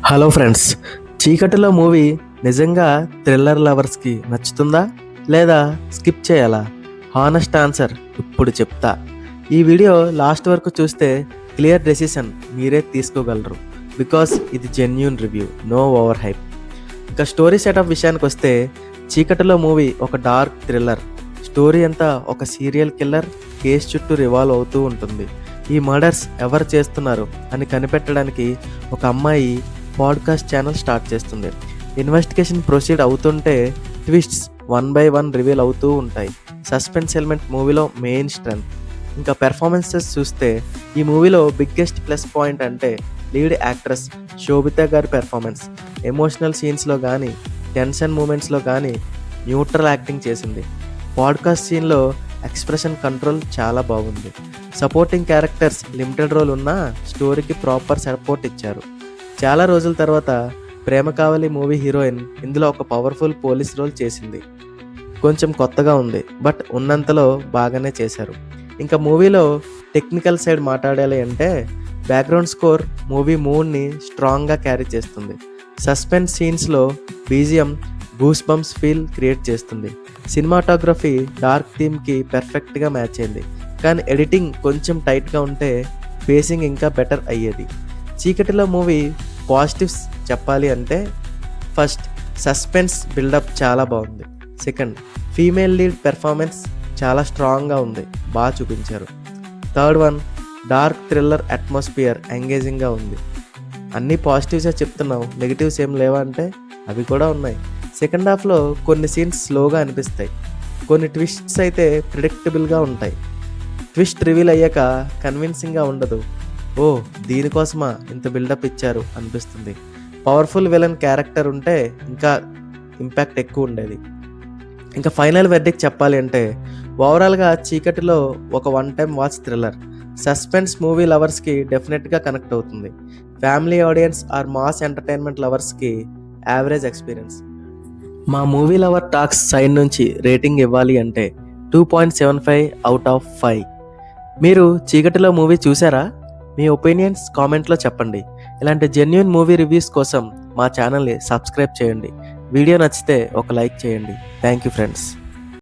Hello friends, చీకటిలో movie నిజంగా thriller లవర్స్కి నచ్చుతుందా లేదా స్కిప్ చేయాలా? హానెస్ట్ ఆన్సర్ ఇప్పుడు చెప్తా. ఈ వీడియో లాస్ట్ వరకు చూస్తే క్లియర్ డెసిషన్ మీరే తీసుకోగలరు. బికాస్ ఇది genuine review, no over hype. ఇక స్టోరీ సెటప్ విషయానికి వస్తే, చీకటిలో మూవీ ఒక డార్క్ థ్రిల్లర్. స్టోరీ అంతా ఒక సీరియల్ కిల్లర్ కేసు చుట్టూ రివాల్వ్ అవుతూ ఉంటుంది. ఈ మర్డర్స్ ఎవరు చేస్తున్నారు అని కనిపెట్టడానికి ఒక అమ్మాయి పాడ్కాస్ట్ ఛానల్ స్టార్ట్ చేస్తుంది. ఇన్వెస్టిగేషన్ ప్రొసీడ్ అవుతుంటే twists one by one reveal అవుతూ ఉంటాయి. సస్పెన్స్ ఎలిమెంట్ మూవీలో మెయిన్ స్ట్రెంత్. ఇంకా పెర్ఫార్మెన్సెస్ చూస్తే ఈ మూవీలో బిగ్గెస్ట్ ప్లస్ పాయింట్ అంటే లీడ్ యాక్ట్రెస్ శోభిత గారి పెర్ఫార్మెన్స్. ఎమోషనల్ సీన్స్లో కానీ టెన్షన్ మూమెంట్స్లో కానీ న్యూట్రల్ యాక్టింగ్ చేసింది. పాడ్కాస్ట్ సీన్లో ఎక్స్ప్రెషన్ కంట్రోల్ చాలా బాగుంది. సపోర్టింగ్ క్యారెక్టర్స్ లిమిటెడ్ రోల్ ఉన్నా స్టోరీకి ప్రాపర్ సపోర్ట్ ఇచ్చారు. చాలా రోజుల తర్వాత ప్రేమ కావలి మూవీ హీరోయిన్ ఇందులో ఒక పవర్ఫుల్ పోలీస్ రోల్ చేసింది. కొంచెం కొత్తగా ఉంది, బట్ ఉన్నంతలో బాగానే చేశారు. ఇంకా మూవీలో టెక్నికల్ సైడ్ మాట్లాడాలి అంటే బ్యాక్గ్రౌండ్ స్కోర్ మూవీ మూడ్ని స్ట్రాంగ్గా క్యారీ చేస్తుంది. సస్పెన్స్ సీన్స్లో BGM goose bumps feel create చేస్తుంది. సినిమాటోగ్రఫీ డార్క్ థీమ్కి పెర్ఫెక్ట్గా మ్యాచ్ అయింది. కానీ ఎడిటింగ్ కొంచెం టైట్గా ఉంటే పేసింగ్ ఇంకా బెటర్ అయ్యేది. చీకటిలో మూవీ పాజిటివ్స్ చెప్పాలి అంటే, ఫస్ట్ సస్పెన్స్ బిల్డప్ చాలా బాగుంది. సెకండ్, ఫీమేల్ లీడ్ పెర్ఫార్మెన్స్ చాలా స్ట్రాంగ్గా ఉంది, బాగా చూపించారు. Third one, dark thriller atmosphere ఎంగేజింగ్గా ఉంది. అన్నీ పాజిటివ్సే చెప్తున్నావు, నెగిటివ్స్ ఏం లేవా అంటే అవి కూడా ఉన్నాయి. సెకండ్ హాఫ్లో కొన్ని సీన్స్ స్లోగా అనిపిస్తాయి. కొన్ని ట్విస్ట్స్ అయితే ప్రిడిక్టబుల్గా ఉంటాయి. ట్విస్ట్ రివీల్ అయ్యాక కన్విన్సింగ్గా ఉండదు. ఓ, దీనికోసమా ఇంత బిల్డప్ ఇచ్చారు అనిపిస్తుంది. పవర్ఫుల్ విలన్ క్యారెక్టర్ ఉంటే ఇంకా ఇంపాక్ట్ ఎక్కువ ఉండేది. ఇంకా ఫైనల్ వెర్డిక్ట్ చెప్పాలి అంటే, ఓవరాల్గా చీకటిలో ఒక one time watch thriller. Suspense movie లవర్స్కి డెఫినెట్గా కనెక్ట్ అవుతుంది. Family audience or mass entertainment లవర్స్కి యావరేజ్ ఎక్స్పీరియన్స్. మా మూవీ లవర్ టాక్స్ సైడ్ నుంచి రేటింగ్ ఇవ్వాలి అంటే 2.75 అవుట్ ఆఫ్ 5. మీరు చీకటిలో మూవీ చూసారా? మీ ఒపీనియన్స్ కామెంట్లో చెప్పండి. ఇలాంటి జెన్యూన్ మూవీ రివ్యూస్ కోసం మా ఛానల్ని సబ్స్క్రైబ్ చేయండి. వీడియో నచ్చితే ఒక లైక్ చేయండి. Thank you friends.